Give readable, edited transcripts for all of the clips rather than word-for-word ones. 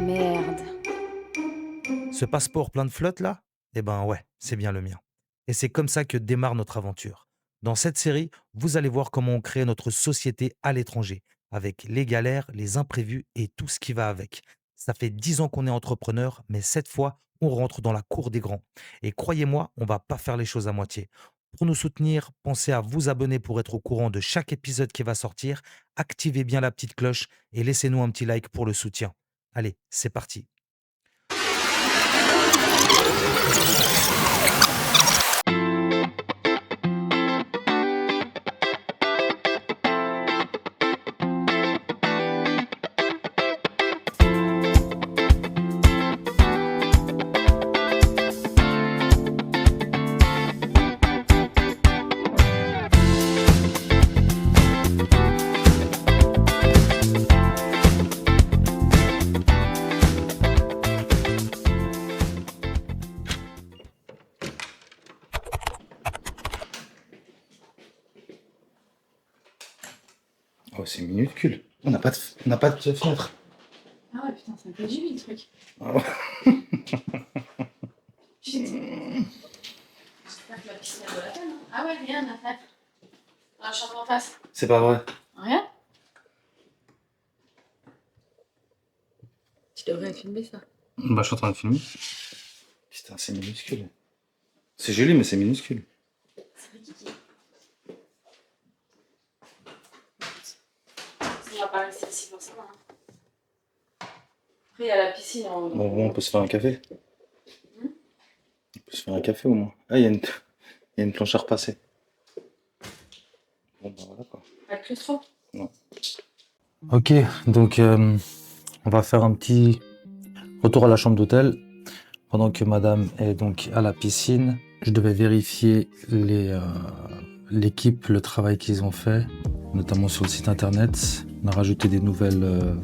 Merde. Ce passeport plein de flotte là? Eh ben ouais, c'est bien le mien. Et c'est comme ça que démarre notre aventure. Dans cette série, vous allez voir comment on crée notre société à l'étranger, avec les galères, les imprévus et tout ce qui va avec. Ça fait 10 ans qu'on est entrepreneur, mais cette fois, on rentre dans la cour des grands. Et croyez-moi, on va pas faire les choses à moitié. Pour nous soutenir, pensez à vous abonner pour être au courant de chaque épisode qui va sortir, activez bien la petite cloche et laissez-nous un petit like pour le soutien. Allez, c'est parti. Oh, c'est minuscule. On n'a pas de fenêtre. Ah ouais, putain, c'est un peu le truc. Ah ouais. Putain. J'espère que la piscine elle vaut la peine. Hein. Ah ouais, rien à faire. Dans la chambre en face. C'est pas vrai. Rien. Tu devrais filmer ça. Bah, je suis en train de filmer. Putain, c'est minuscule. C'est joli, mais c'est minuscule. C'est Rikiki. On va pas rester ici forcément. Hein. Après, il y a la piscine en. Bon, on peut se faire un café. On peut se faire un café au moins. Ah, il y a une planche à repasser. Bon, bah voilà quoi. Pas de claustro. Non. Ok, donc on va faire un petit retour à la chambre d'hôtel. Pendant que madame est donc à la piscine, je devais vérifier l'équipe, le travail qu'ils ont fait, notamment sur le site internet. On a rajouté des nouvelles.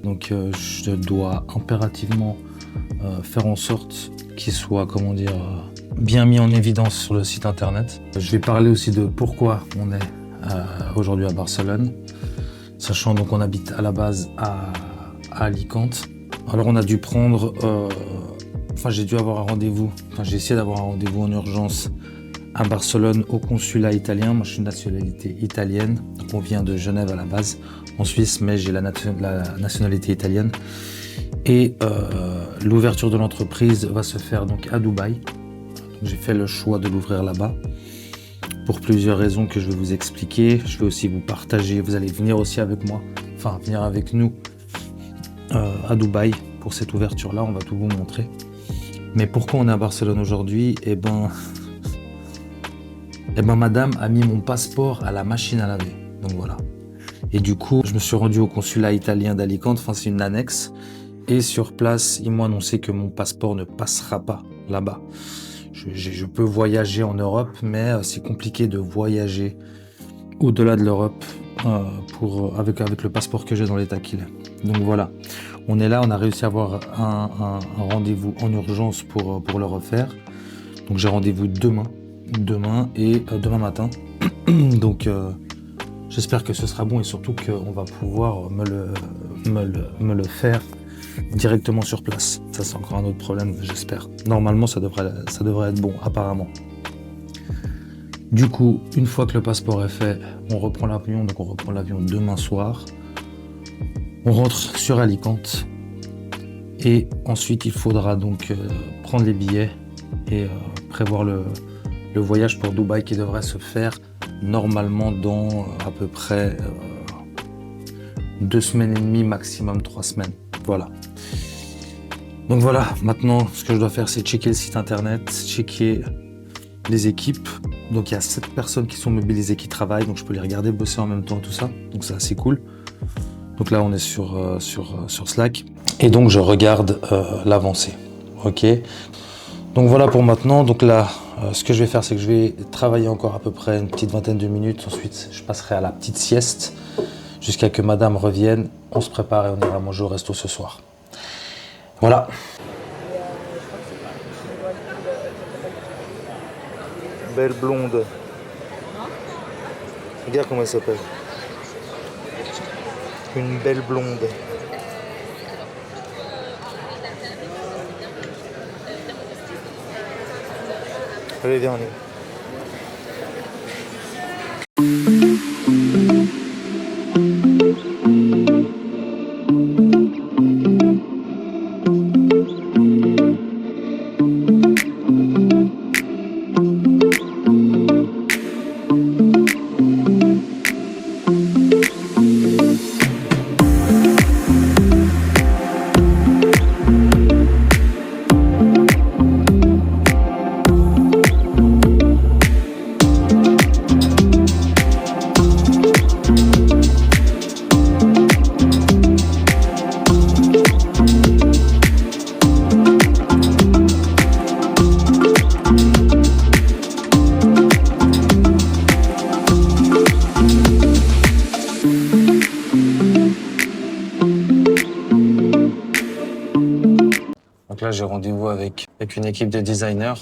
Donc je dois impérativement faire en sorte qu'ils soient, bien mis en évidence sur le site internet. Je vais parler aussi de pourquoi on est aujourd'hui à Barcelone, sachant donc qu'on habite à la base à Alicante. Alors on a dû prendre, j'ai dû avoir un rendez-vous, j'ai essayé d'avoir un rendez-vous en urgence à Barcelone au consulat italien. Moi je suis de nationalité italienne, donc on vient de Genève à la base, en Suisse, mais j'ai la nationalité italienne. Et l'ouverture de l'entreprise va se faire donc à Dubaï. Donc, j'ai fait le choix de l'ouvrir là-bas pour plusieurs raisons que je vais vous expliquer. Je vais aussi vous partager, vous allez venir aussi avec moi, venir avec nous à Dubaï pour cette ouverture-là, on va tout vous montrer. Mais pourquoi on est à Barcelone aujourd'hui? Eh ben, madame a mis mon passeport à la machine à laver. Donc voilà. Et du coup, je me suis rendu au consulat italien d'Alicante, c'est une annexe. Et sur place, ils m'ont annoncé que mon passeport ne passera pas là-bas. Je peux voyager en Europe, mais c'est compliqué de voyager au-delà de l'Europe avec le passeport que j'ai dans l'état qu'il est. Donc voilà, on est là, on a réussi à avoir un rendez-vous en urgence pour le refaire. Donc j'ai rendez-vous demain matin. Donc j'espère que ce sera bon et surtout qu'on va pouvoir me le faire directement sur place. Ça c'est encore un autre problème, j'espère. Normalement ça devrait être bon, apparemment. Du coup, une fois que le passeport est fait, on reprend l'avion. Donc on reprend l'avion demain soir. On rentre sur Alicante. Et ensuite, il faudra donc prendre les billets et prévoir le voyage pour Dubaï qui devrait se faire normalement dans à peu près 2 semaines et demie, maximum 3 semaines. Voilà. Donc voilà, maintenant, ce que je dois faire, c'est checker le site internet, checker les équipes. Donc il y a 7 personnes qui sont mobilisées, qui travaillent, donc je peux les regarder bosser en même temps, tout ça. Donc c'est assez cool. Donc là on est sur Slack. Et donc je regarde l'avancée. Ok. Donc voilà pour maintenant. Donc là, ce que je vais faire, c'est que je vais travailler encore à peu près une petite vingtaine de minutes. Ensuite, je passerai à la petite sieste jusqu'à que madame revienne. On se prépare et on ira manger au resto ce soir. Voilà. Belle blonde. Regarde comment elle s'appelle. Une belle blonde. Allez, viens, on y va. Donc là, j'ai rendez-vous avec une équipe de designers.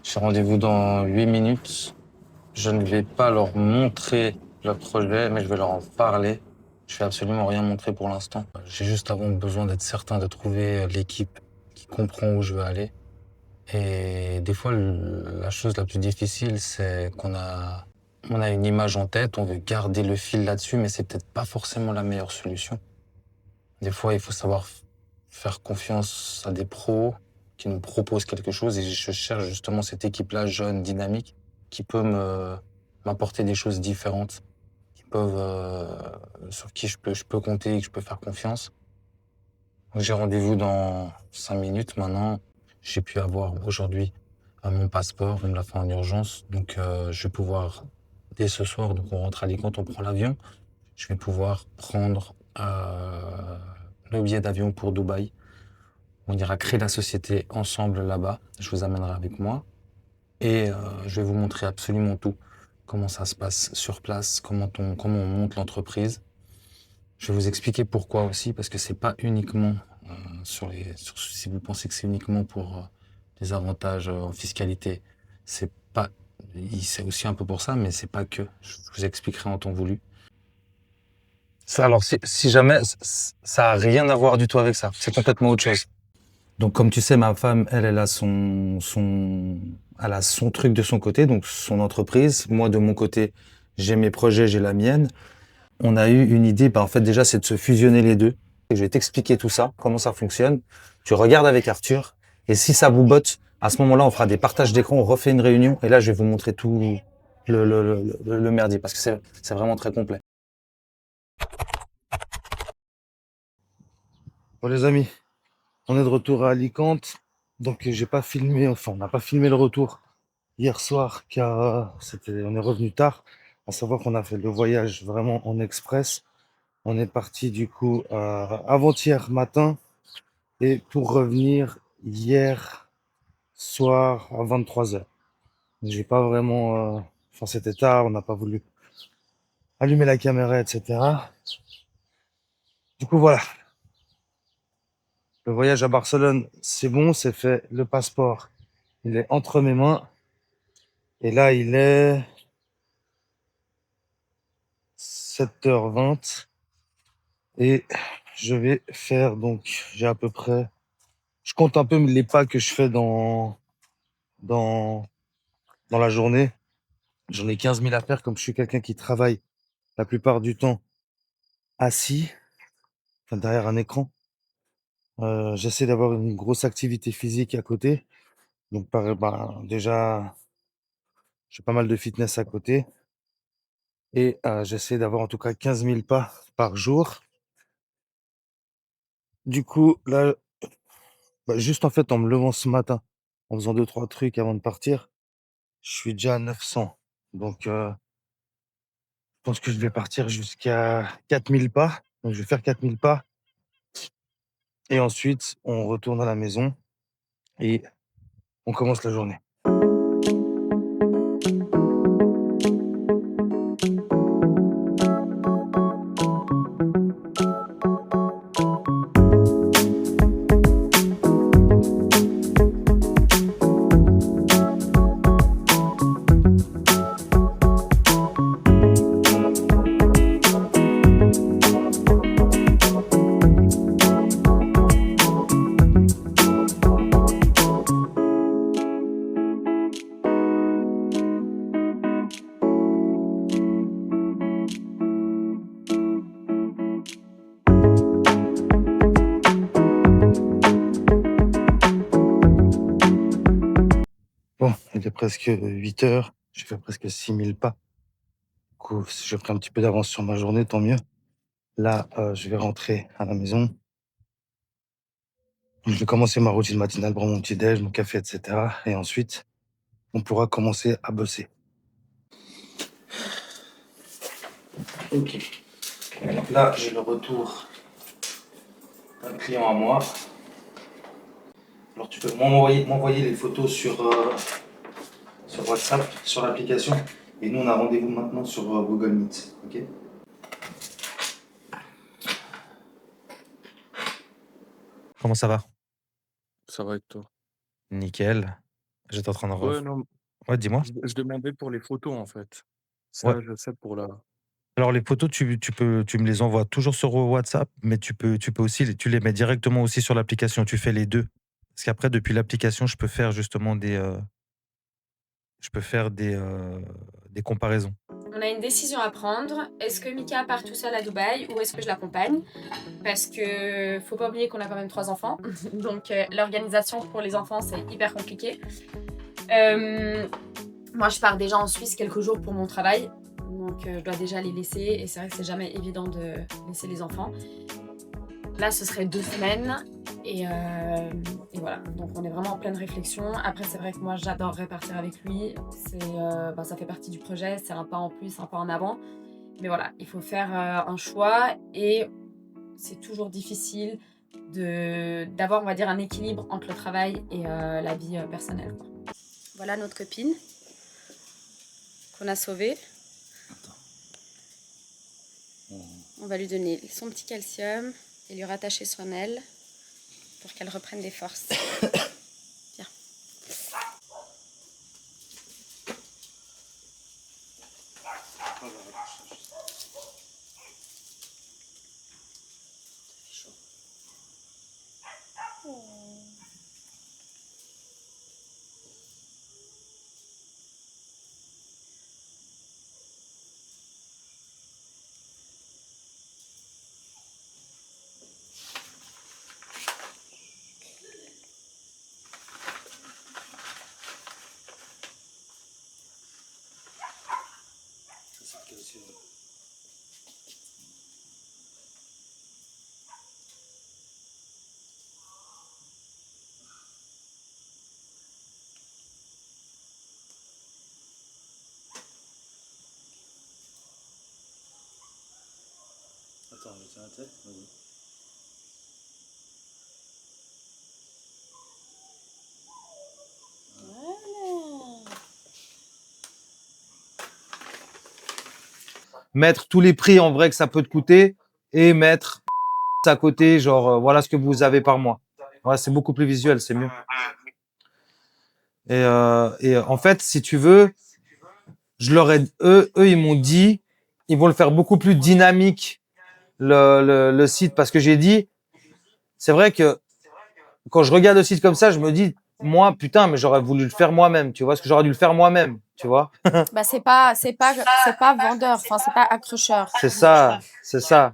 J'ai rendez-vous dans 8 minutes. Je ne vais pas leur montrer le projet, mais je vais leur en parler. Je vais absolument rien montrer pour l'instant. J'ai juste avant besoin d'être certain de trouver l'équipe qui comprend où je veux aller. Et des fois, la chose la plus difficile, c'est qu'on a une image en tête, on veut garder le fil là-dessus, mais c'est peut-être pas forcément la meilleure solution. Des fois, il faut savoir faire confiance à des pros qui nous proposent quelque chose, et je cherche justement cette équipe-là, jeune, dynamique, qui peut m'apporter des choses différentes, qui peuvent, sur qui je peux compter et que je peux faire confiance. Donc, j'ai rendez-vous dans 5 minutes maintenant. J'ai pu avoir aujourd'hui mon passeport, on me l'a fait en urgence, donc je vais pouvoir, dès ce soir, donc on rentre à Alicante, on prend l'avion, je vais pouvoir prendre le billet d'avion pour Dubaï. On ira créer la société ensemble là-bas, je vous amènerai avec moi et je vais vous montrer absolument tout, comment ça se passe sur place, comment on monte l'entreprise. Je vais vous expliquer pourquoi aussi, parce que c'est pas uniquement si vous pensez que c'est uniquement pour des avantages en fiscalité, c'est aussi un peu pour ça, mais c'est pas que. Je vous expliquerai en temps voulu. Ça, alors, si jamais, ça a rien à voir du tout avec ça. C'est complètement autre chose. Donc, comme tu sais, ma femme, elle a son truc de son côté, donc son entreprise. Moi, de mon côté, j'ai mes projets, j'ai la mienne. On a eu une idée, en fait, déjà, c'est de se fusionner les deux. Et je vais t'expliquer tout ça, comment ça fonctionne. Tu regardes avec Arthur, et si ça vous botte, à ce moment-là, on fera des partages d'écran, on refait une réunion, et là, je vais vous montrer tout le merdier, parce que c'est vraiment très complet. Bon, les amis, on est de retour à Alicante. Donc, j'ai pas filmé, on n'a pas filmé le retour hier soir, car on est revenu tard. À savoir qu'on a fait le voyage vraiment en express. On est parti du coup avant-hier matin et pour revenir hier soir à 23h. J'ai pas vraiment... c'était tard, on n'a pas voulu allumer la caméra, etc. Du coup, voilà. Le voyage à Barcelone, c'est bon, c'est fait. Le passeport, il est entre mes mains. Et là, il est 7h20. Et je vais faire donc, j'ai à peu près... Je compte un peu les pas que je fais dans la journée. J'en ai 15 000 à faire, comme je suis quelqu'un qui travaille la plupart du temps assis, derrière un écran. J'essaie d'avoir une grosse activité physique à côté. Donc, déjà, j'ai pas mal de fitness à côté. Et j'essaie d'avoir en tout cas 15 000 pas par jour. Du coup, là, juste en fait, en me levant ce matin, en faisant 2-3 trucs avant de partir, je suis déjà à 900. Donc, je pense que je vais partir jusqu'à 4000 pas. Donc, je vais faire 4000 pas. Et ensuite, on retourne à la maison et on commence la journée. il est presque 8 heures. J'ai fait presque 6000 pas. Du coup, si j'ai pris un petit peu d'avance sur ma journée, tant mieux. Là, je vais rentrer à la maison. Je vais commencer ma routine matinale, prendre mon petit déj, mon café, etc. Et ensuite, on pourra commencer à bosser. Ok. Donc là, j'ai le retour d'un client à moi. Alors, tu peux m'envoyer les photos sur WhatsApp, sur l'application. Et nous, on a rendez-vous maintenant sur Google Meet. Ok? Comment ça va? Ça va avec toi? Nickel. J'étais en train de Ouais, non, Ouais, dis-moi. je demandais pour les photos, en fait. Ouais. Ça, je sais pour la Alors les photos, tu me les envoies toujours sur WhatsApp, mais tu peux aussi tu les mets directement aussi sur l'application. Tu fais les 2. Parce qu'après, depuis l'application, je peux faire justement des comparaisons. On a une décision à prendre. Est-ce que Mika part tout seul à Dubaï ou est-ce que je l'accompagne? Parce que faut pas oublier qu'on a quand même 3 enfants. Donc l'organisation pour les enfants, c'est hyper compliqué. Moi, je pars déjà en Suisse quelques jours pour mon travail. Donc je dois déjà les laisser. Et c'est vrai que c'est jamais évident de laisser les enfants. Là, ce serait 2 semaines. Et voilà, donc on est vraiment en pleine réflexion. Après, c'est vrai que moi, j'adorerais partir avec lui. Ça fait partie du projet, c'est un pas en plus, un pas en avant. Mais voilà, il faut faire un choix et c'est toujours difficile d'avoir, on va dire, un équilibre entre le travail et la vie personnelle, quoi. Voilà notre copine qu'on a sauvée. On va lui donner son petit calcium et lui rattacher son aile pour qu'elle reprenne des forces. Viens. Attends, je tiens la tête. Vas-y. Mettre tous les prix en vrai que ça peut te coûter et mettre à côté, genre voilà ce que vous avez par mois. Ouais, c'est beaucoup plus visuel, c'est mieux. Et en fait, si tu veux, eux, ils m'ont dit, ils vont le faire beaucoup plus dynamique le site parce que j'ai dit, c'est vrai que quand je regarde le site comme ça, je me dis, moi, putain, mais j'aurais voulu le faire moi-même, tu vois, parce que j'aurais dû le faire moi-même, tu vois. Bah c'est pas vendeur, enfin c'est pas accrocheur. C'est ça, c'est ça.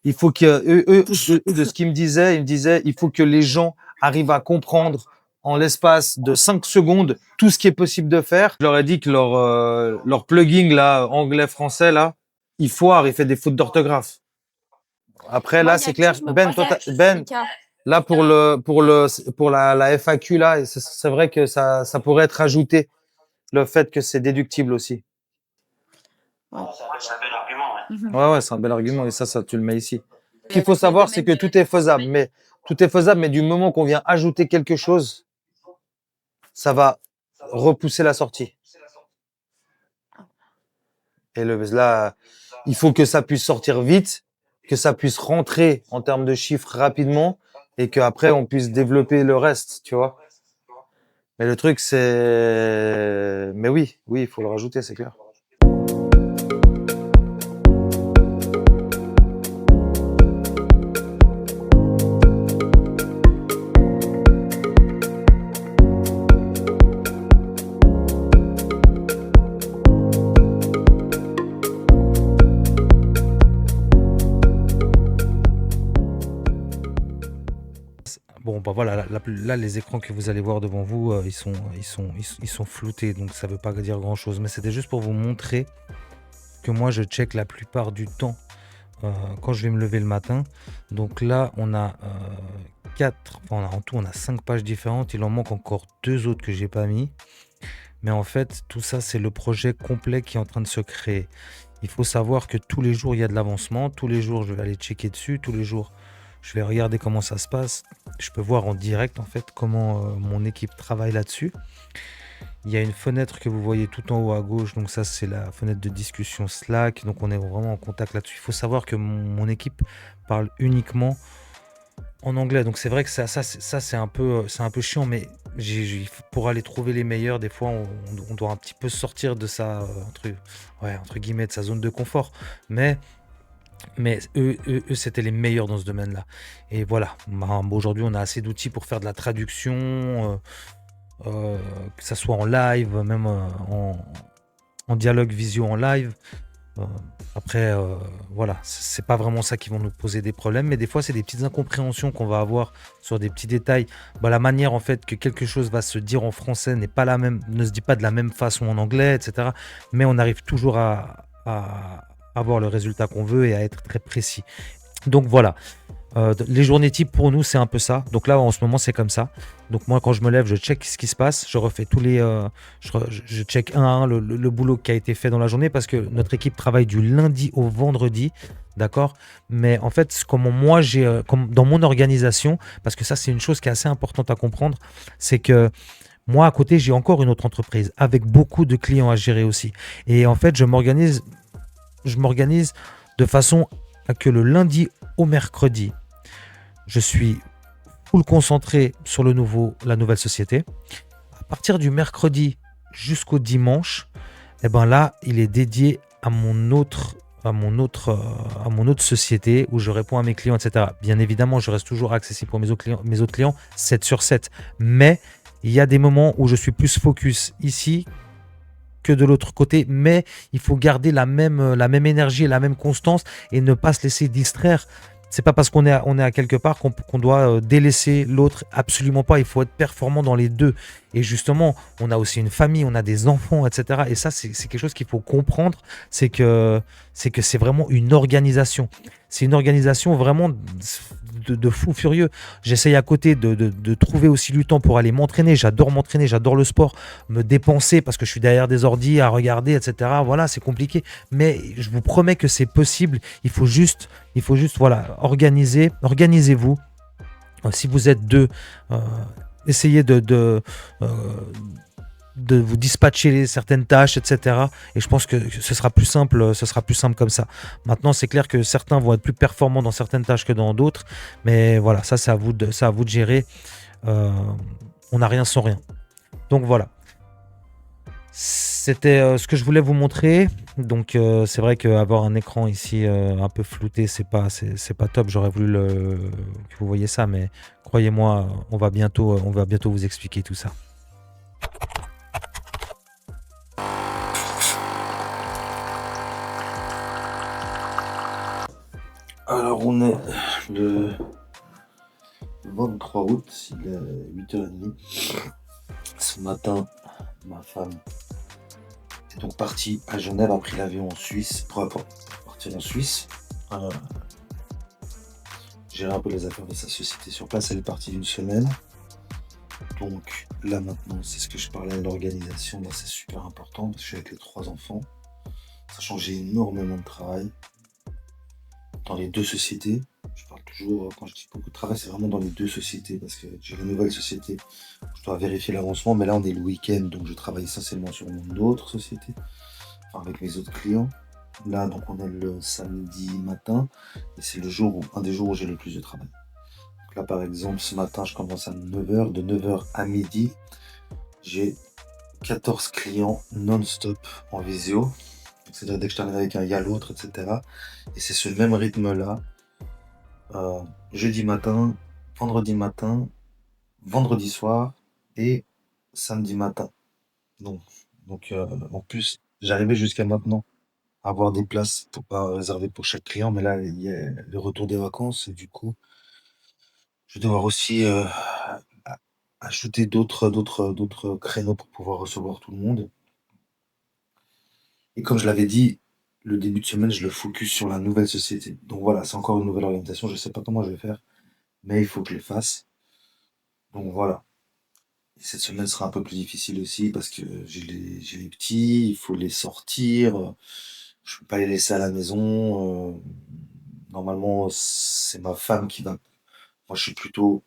Il faut que eux, de ce qu'ils me disaient, ils me disaient, il faut que les gens arrivent à comprendre en l'espace de 5 secondes tout ce qui est possible de faire. Je leur ai dit que leur plugin là, anglais-français là, il foire, il fait des fautes d'orthographe. Après là, c'est clair. Ben, là pour la FAQ là, c'est vrai que ça pourrait être ajouté le fait que c'est déductible aussi. Ouais. C'est un bel argument, ouais. Ouais, c'est un bel argument et ça tu le mets ici. Ce qu'il faut savoir, c'est que tout est faisable, mais du moment qu'on vient ajouter quelque chose, ça va repousser la sortie. Et là, il faut que ça puisse sortir vite, que ça puisse rentrer en termes de chiffres rapidement et qu'après on puisse développer le reste, tu vois. Mais le truc, mais oui, il faut le rajouter, c'est clair. Bon, bah voilà, là, les écrans que vous allez voir devant vous, ils sont floutés, donc ça veut pas dire grand-chose. Mais c'était juste pour vous montrer que moi, je check la plupart du temps quand je vais me lever le matin. Donc là, on a 4, enfin, en tout, on a 5 pages différentes. Il en manque encore 2 autres que j'ai pas mis. Mais en fait, tout ça, c'est le projet complet qui est en train de se créer. Il faut savoir que tous les jours, il y a de l'avancement. Tous les jours, je vais aller checker dessus. Tous les jours, je vais regarder comment ça se passe. Je peux voir en direct, en fait, comment mon équipe travaille là-dessus. Il y a une fenêtre que vous voyez tout en haut à gauche. Donc ça, c'est la fenêtre de discussion Slack. Donc on est vraiment en contact là-dessus. Il faut savoir que mon équipe parle uniquement en anglais. Donc c'est vrai que ça c'est un peu chiant. Mais pour aller trouver les meilleurs, des fois, on doit un petit peu sortir de sa, entre guillemets, de sa zone de confort. Mais eux, c'était les meilleurs dans ce domaine-là. Et voilà. Bah, aujourd'hui, on a assez d'outils pour faire de la traduction. Que ça soit en live, même en dialogue visio en live. Euh, Après, voilà, c'est pas vraiment ça qui vont nous poser des problèmes, mais des fois, c'est des petites incompréhensions qu'on va avoir sur des petits détails. Bah, la manière, en fait, que quelque chose va se dire en français n'est pas la même, ne se dit pas de la même façon en anglais, etc. Mais on arrive toujours à avoir le résultat qu'on veut et à être très précis. Donc voilà. Les journées types pour nous, c'est un peu ça. Donc là, en ce moment, c'est comme ça. Donc moi, quand je me lève, je check ce qui se passe. Je refais tous les... je check un à un le boulot qui a été fait dans la journée parce que notre équipe travaille du lundi au vendredi. D'accord. Mais en fait, comment moi, comme dans mon organisation, parce que ça, c'est une chose qui est assez importante à comprendre, c'est que moi, à côté, j'ai encore une autre entreprise avec beaucoup de clients à gérer aussi. Et en fait, je m'organise de façon à que le lundi au mercredi, je suis full concentré sur la nouvelle société. À partir du mercredi jusqu'au dimanche, et ben là, il est dédié à mon autre société où je réponds à mes clients, etc. Bien évidemment, je reste toujours accessible pour mes autres clients 7 sur 7. Mais il y a des moments où je suis plus focus ici que de l'autre côté, mais il faut garder la même énergie et la même constance et ne pas se laisser distraire. C'est pas parce qu'on est à quelque part qu'on doit délaisser l'autre. Absolument pas. Il faut être performant dans les deux. Et justement, on a aussi une famille, on a des enfants, etc. Et ça, c'est quelque chose qu'il faut comprendre. C'est que c'est vraiment une organisation. C'est une organisation vraiment de fou furieux. J'essaye à côté de trouver aussi du temps pour aller m'entraîner. J'adore m'entraîner, j'adore le sport, me dépenser parce que je suis derrière des ordis à regarder, etc. Voilà, c'est compliqué. Mais je vous promets que c'est possible. Il faut juste voilà, organisez-vous. Si vous êtes deux, essayez de vous dispatcher certaines tâches, etc. Et je pense que ce sera plus simple comme ça. Maintenant, c'est clair que certains vont être plus performants dans certaines tâches que dans d'autres. Mais voilà, ça, c'est à vous de gérer. On n'a rien sans rien. Donc voilà. C'était ce que je voulais vous montrer. Donc c'est vrai qu'avoir un écran ici un peu flouté, c'est pas top. J'aurais voulu que vous voyez ça, mais croyez-moi, on va bientôt vous expliquer tout ça. Alors on est le 23 août, il est 8h30. Ce matin, ma femme est donc partie à Genève, a pris l'avion en Suisse pour partir en Suisse. Gérer un peu les affaires de sa société sur place, elle est partie d'une semaine. Donc là maintenant, c'est ce que je parlais à l'organisation, là c'est super important parce que je suis avec les 3 enfants. Ça change énormément de travail dans les 2 sociétés. Je parle toujours, quand je dis beaucoup de travail, c'est vraiment dans les 2 sociétés parce que j'ai une nouvelle société où je dois vérifier l'avancement, mais là on est le week-end donc je travaille essentiellement sur mon autre société, enfin avec mes autres clients. Là donc on est le samedi matin et c'est un des jours où j'ai le plus de travail. Donc là par exemple ce matin je commence à 9h, de 9h à midi, j'ai 14 clients non-stop en visio. C'est-à-dire dès que je termine avec un, il y a l'autre, etc. Et c'est ce même rythme-là. Jeudi matin, vendredi soir et samedi matin. Donc en plus, j'arrivais jusqu'à maintenant à avoir des places pour pas réserver pour chaque client, mais là, il y a le retour des vacances et du coup, Je vais devoir aussi ajouter d'autres créneaux pour pouvoir recevoir tout le monde. Et comme je l'avais dit, le début de semaine, je le focus sur la nouvelle société. Donc voilà, c'est encore une nouvelle orientation. Je ne sais pas comment je vais faire, mais il faut que je le fasse. Donc voilà. Et cette semaine sera un peu plus difficile aussi parce que j'ai les petits, il faut les sortir. Je ne peux pas les laisser à la maison. Normalement, c'est ma femme qui va. Moi, je suis plutôt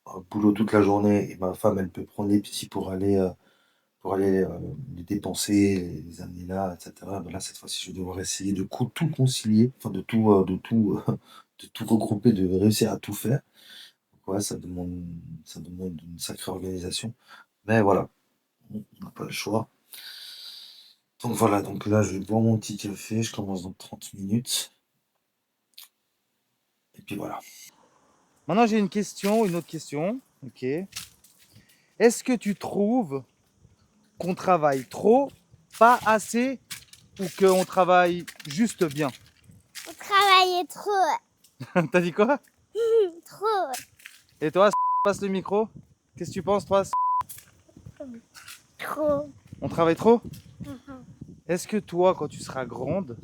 au boulot toute la journée et ma femme, elle peut prendre les petits pour aller les dépenser, les amener là, etc. Ben là, cette fois-ci, je vais devoir essayer de tout concilier, enfin de tout regrouper, de réussir à tout faire. Donc, ouais, ça demande une sacrée organisation. Mais voilà, on n'a pas le choix. Donc voilà, donc là, je vais boire mon petit café, je commence dans 30 minutes. Et puis voilà. Maintenant, j'ai une autre question. Ok. Est-ce que tu trouves qu'on travaille trop, pas assez, ou qu'on travaille juste bien? On travaillait trop, T'as dit quoi? trop, Et toi, passe le micro. Qu'est-ce que tu penses, toi? trop. On travaille trop? Mhm. Est-ce que toi, quand tu seras grande,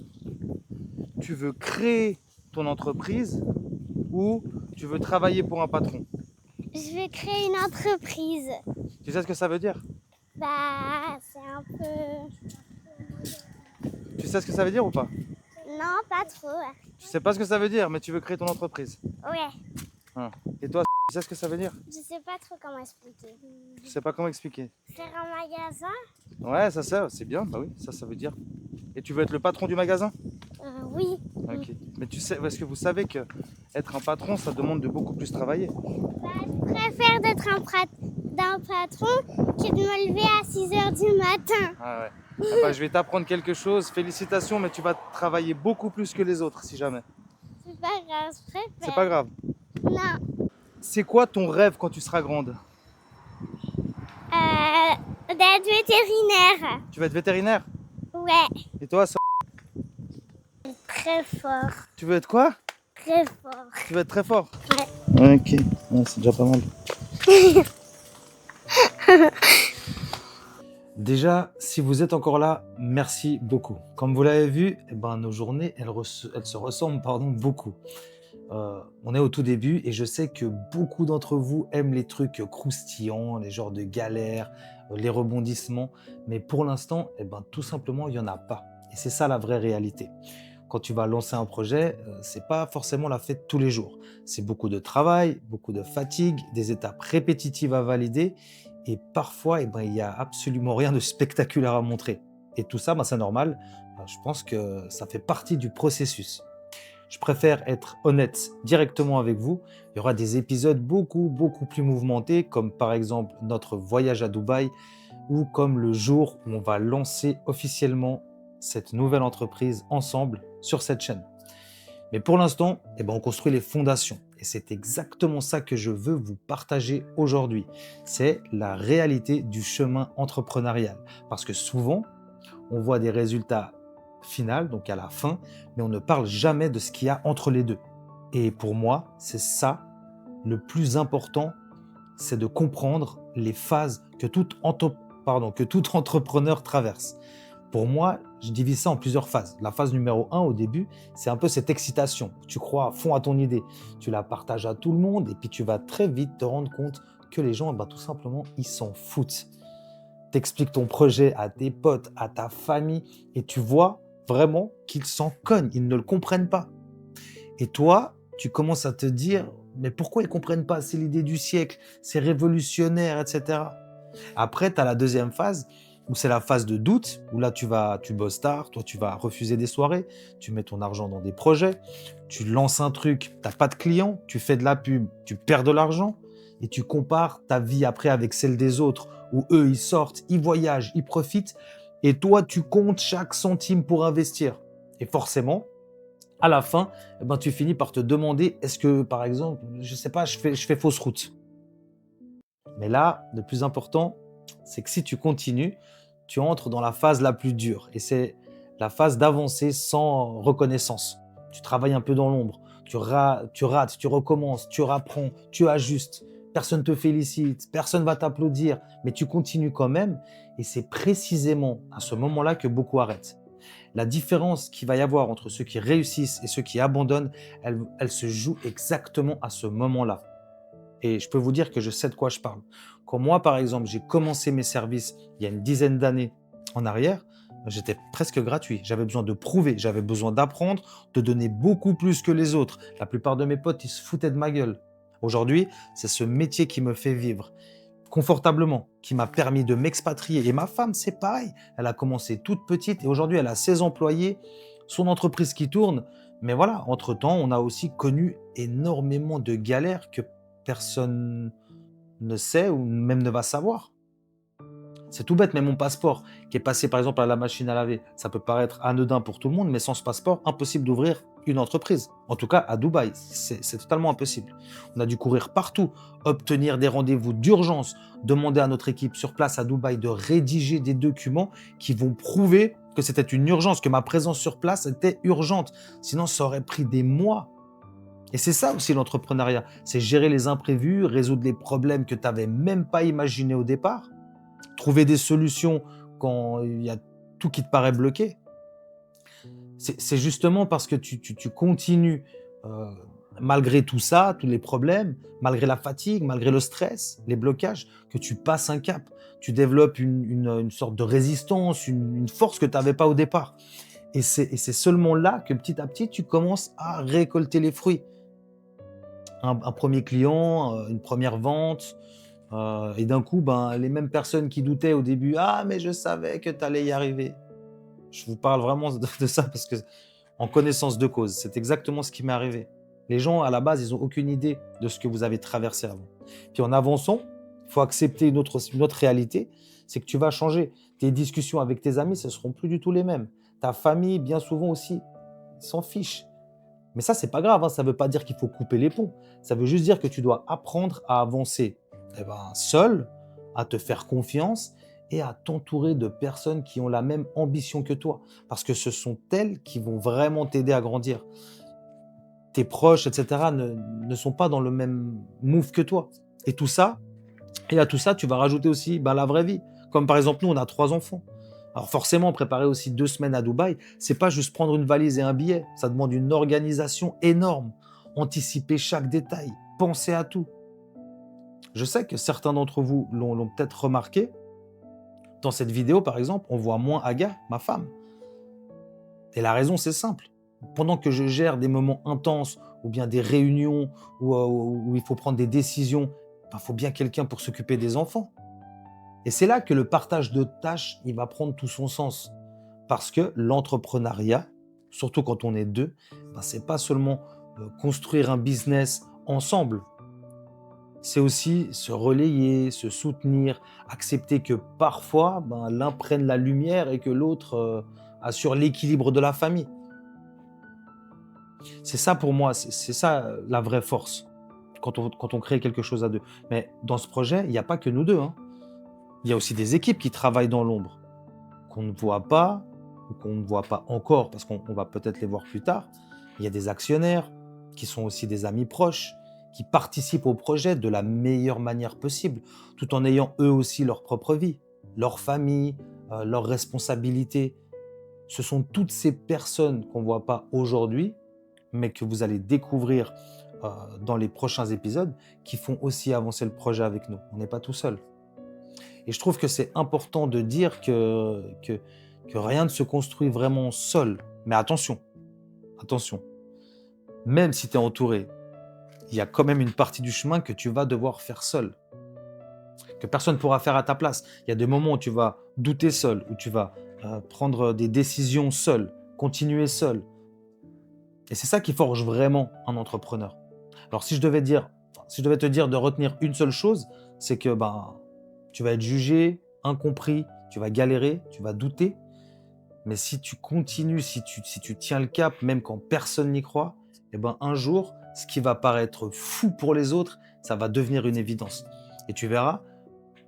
tu veux créer ton entreprise ou tu veux travailler pour un patron? Je vais créer une entreprise. Tu sais ce que ça veut dire? Bah, c'est un peu... Tu sais ce que ça veut dire ou pas? Non, pas trop. Tu sais pas ce que ça veut dire, mais tu veux créer ton entreprise. Ouais, Et toi, tu sais ce que ça veut dire? je sais pas trop comment expliquer. Tu sais pas comment expliquer. Faire un magasin? Ouais, ça, c'est bien, bah oui, ça veut dire. Et tu veux être le patron du magasin? Oui. Ok. Mais tu sais, est-ce que vous savez que être un patron, ça demande de beaucoup plus travailler? Bah, je préfère d'être d'un patron que de me lever à 6h du matin. Ah ouais. Ah bah, je vais t'apprendre quelque chose. Félicitations, mais tu vas travailler beaucoup plus que les autres, si jamais. C'est pas grave, je préfère. C'est pas grave. Non. C'est quoi ton rêve quand tu seras grande? D'être vétérinaire. Tu vas être vétérinaire? Ouais. Et toi, ça... Très fort. tu veux être quoi? Très fort. Tu veux être très fort? Ouais. Ok, ouais, c'est déjà pas mal. Déjà, si vous êtes encore là, merci beaucoup. Comme vous l'avez vu, eh ben, nos journées, elles se ressemblent beaucoup. On est au tout début et je sais que beaucoup d'entre vous aiment les trucs croustillants, les genres de galères, les rebondissements. Mais pour l'instant, eh ben, tout simplement, il n'y en a pas. Et c'est ça la vraie réalité. Quand tu vas lancer un projet, c'est pas forcément la fête tous les jours. C'est beaucoup de travail, beaucoup de fatigue, des étapes répétitives à valider et parfois, eh ben, il n'y a absolument rien de spectaculaire à montrer. Et tout ça, ben, c'est normal. Je pense que ça fait partie du processus. Je préfère être honnête directement avec vous. Il y aura des épisodes beaucoup plus mouvementés, comme par exemple notre voyage à Dubaï ou comme le jour où on va lancer officiellement cette nouvelle entreprise ensemble sur cette chaîne. Mais pour l'instant, eh ben, on construit les fondations. Et c'est exactement ça que je veux vous partager aujourd'hui. C'est la réalité du chemin entrepreneurial. Parce que souvent, on voit des résultats finaux, donc à la fin, mais on ne parle jamais de ce qu'il y a entre les deux. Et pour moi, c'est ça le plus important, c'est de comprendre les phases que tout entrepreneur traverse. Pour moi, je divise ça en plusieurs phases. La phase numéro 1 au début, c'est un peu cette excitation. Tu crois à fond à ton idée, tu la partages à tout le monde et puis tu vas très vite te rendre compte que les gens, tout simplement, ils s'en foutent. T'expliques ton projet à tes potes, à ta famille et tu vois vraiment qu'ils s'en cognent, ils ne le comprennent pas. Et toi, tu commences à te dire, mais pourquoi ils ne comprennent pas? C'est l'idée du siècle, c'est révolutionnaire, etc. Après, tu as la deuxième phase, où c'est la phase de doute, où là, tu bosses tard, toi, tu vas refuser des soirées, tu mets ton argent dans des projets, tu lances un truc, tu n'as pas de clients, tu fais de la pub, tu perds de l'argent, et tu compares ta vie après avec celle des autres, où eux, ils sortent, ils voyagent, ils profitent, et toi, tu comptes chaque centime pour investir. Et forcément, à la fin, tu finis par te demander, est-ce que, par exemple, je sais pas, je fais fausse route. Mais là, le plus important, c'est que si tu continues, tu entres dans la phase la plus dure. Et c'est la phase d'avancer sans reconnaissance. Tu travailles un peu dans l'ombre. tu rates, tu recommences, tu rapprends, tu ajustes. Personne ne te félicite, personne ne va t'applaudir, mais tu continues quand même. Et c'est précisément à ce moment-là que beaucoup arrêtent. La différence qu'il va y avoir entre ceux qui réussissent et ceux qui abandonnent, elle se joue exactement à ce moment-là. Et je peux vous dire que je sais de quoi je parle. Quand moi, par exemple, j'ai commencé mes services il y a une dizaine d'années en arrière, j'étais presque gratuit. J'avais besoin de prouver, j'avais besoin d'apprendre, de donner beaucoup plus que les autres. La plupart de mes potes, ils se foutaient de ma gueule. Aujourd'hui, c'est ce métier qui me fait vivre confortablement, qui m'a permis de m'expatrier. Et ma femme, c'est pareil. Elle a commencé toute petite et aujourd'hui, elle a 16 employés, son entreprise qui tourne. Mais voilà, entre-temps, on a aussi connu énormément de galères que personne ne sait ou même ne va savoir. C'est tout bête, mais mon passeport qui est passé par exemple à la machine à laver, ça peut paraître anodin pour tout le monde, mais sans ce passeport, impossible d'ouvrir une entreprise. En tout cas, à Dubaï, c'est totalement impossible. On a dû courir partout, obtenir des rendez-vous d'urgence, demander à notre équipe sur place à Dubaï de rédiger des documents qui vont prouver que c'était une urgence, que ma présence sur place était urgente. Sinon, ça aurait pris des mois. Et c'est ça aussi l'entrepreneuriat, c'est gérer les imprévus, résoudre les problèmes que tu n'avais même pas imaginés au départ, trouver des solutions quand il y a tout qui te paraît bloqué. C'est justement parce que tu continues, malgré tout ça, tous les problèmes, malgré la fatigue, malgré le stress, les blocages, que tu passes un cap. Tu développes une sorte de résistance, une force que tu n'avais pas au départ. Et c'est seulement là que petit à petit, tu commences à récolter les fruits. Un premier client, une première vente, et d'un coup, les mêmes personnes qui doutaient au début, ah, mais je savais que tu allais y arriver. Je vous parle vraiment de ça parce que, en connaissance de cause, c'est exactement ce qui m'est arrivé. Les gens, à la base, ils n'ont aucune idée de ce que vous avez traversé avant. Puis en avançant, il faut accepter une autre réalité, c'est que tu vas changer. Tes discussions avec tes amis, ce ne seront plus du tout les mêmes. Ta famille, bien souvent aussi, s'en fiche. Mais ça, c'est pas grave, hein. Ça ne veut pas dire qu'il faut couper les ponts. Ça veut juste dire que tu dois apprendre à avancer seul, à te faire confiance et à t'entourer de personnes qui ont la même ambition que toi. Parce que ce sont elles qui vont vraiment t'aider à grandir. Tes proches, etc., ne sont pas dans le même move que toi. Et à tout ça, tu vas rajouter aussi la vraie vie. Comme par exemple, nous, on a 3 enfants. Alors forcément, préparer aussi 2 semaines à Dubaï, c'est pas juste prendre une valise et un billet. Ça demande une organisation énorme. Anticiper chaque détail, penser à tout. Je sais que certains d'entre vous l'ont peut-être remarqué. Dans cette vidéo, par exemple, on voit moins Aga, ma femme. Et la raison, c'est simple. Pendant que je gère des moments intenses ou bien des réunions où il faut prendre des décisions, il faut bien quelqu'un pour s'occuper des enfants. Et c'est là que le partage de tâches, il va prendre tout son sens. Parce que l'entrepreneuriat, surtout quand on est 2, c'est pas seulement construire un business ensemble. C'est aussi se relayer, se soutenir, accepter que parfois, l'un prenne la lumière et que l'autre assure l'équilibre de la famille. C'est ça pour moi, c'est ça la vraie force quand on crée quelque chose à 2. Mais dans ce projet, il n'y a pas que nous 2, hein. Il y a aussi des équipes qui travaillent dans l'ombre, qu'on ne voit pas, ou qu'on ne voit pas encore, parce qu'on va peut-être les voir plus tard. Il y a des actionnaires, qui sont aussi des amis proches, qui participent au projet de la meilleure manière possible, tout en ayant eux aussi leur propre vie, leur famille, leurs responsabilités. Ce sont toutes ces personnes qu'on ne voit pas aujourd'hui, mais que vous allez découvrir dans les prochains épisodes, qui font aussi avancer le projet avec nous. On n'est pas tout seul. Et je trouve que c'est important de dire que rien ne se construit vraiment seul. Mais attention, même si tu es entouré, il y a quand même une partie du chemin que tu vas devoir faire seul, que personne ne pourra faire à ta place. Il y a des moments où tu vas douter seul, où tu vas prendre des décisions seul, continuer seul. Et c'est ça qui forge vraiment un entrepreneur. Alors si je devais te dire de retenir une seule chose, c'est que tu vas être jugé, incompris, tu vas galérer, tu vas douter. Mais si tu continues, si tu tiens le cap, même quand personne n'y croit, un jour, ce qui va paraître fou pour les autres, ça va devenir une évidence. Et tu verras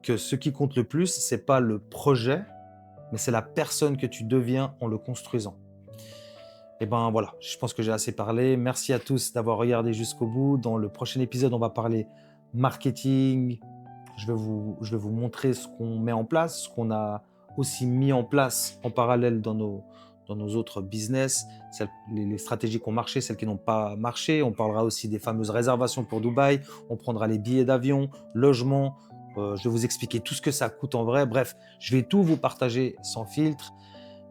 que ce qui compte le plus, c'est pas le projet, mais c'est la personne que tu deviens en le construisant. Et ben voilà, je pense que j'ai assez parlé. Merci à tous d'avoir regardé jusqu'au bout. Dans le prochain épisode, on va parler marketing. Je vais vous montrer ce qu'on met en place, ce qu'on a aussi mis en place en parallèle dans nos autres business, les stratégies qui ont marché, celles qui n'ont pas marché. On parlera aussi des fameuses réservations pour Dubaï. On prendra les billets d'avion, logement. Je vais vous expliquer tout ce que ça coûte en vrai. Bref, je vais tout vous partager sans filtre.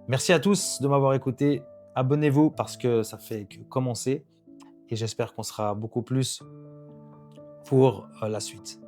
Merci à tous de m'avoir écouté. Abonnez-vous parce que ça fait que commencer et j'espère qu'on sera beaucoup plus pour la suite.